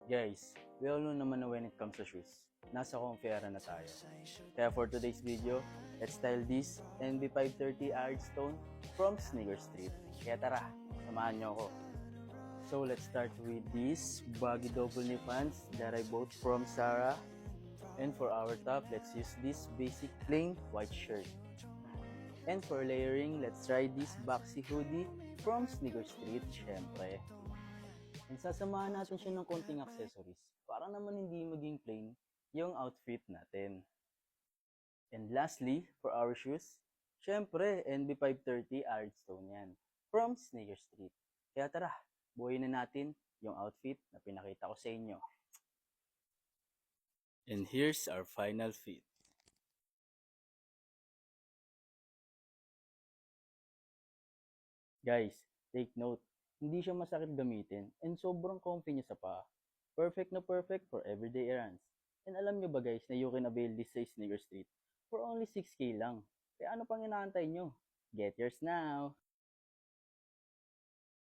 Guys, we all know naman na when it comes to shoes, nasa comfy era na tayo. Kaya for today's video, let's style this NB530 Arid Stone from Sneaker Street. Kaya tara, samahan nyo ako. So let's start with these baggy double knee pants that I bought from Zara. And for our top, let's use this basic plain white shirt. And for layering, let's try this boxy hoodie from Sneaker Street, syempre. And sasamahan natin siya ng konting accessories para naman hindi maging plain yung outfit natin. And lastly, for our shoes, syempre, NB530 Arid Stone yan from Sneaker Street. Kaya tara, buhayin na natin yung outfit na pinakita ko sa inyo. And here's our final fit. Guys, take note, hindi siya masakit gamitin and sobrang comfy niya sa paa. Perfect na perfect for everyday errands. And alam nyo ba guys na you can avail this sa Sneaker Street for only 6K lang. Kaya ano pang inaantay nyo? Get yours now!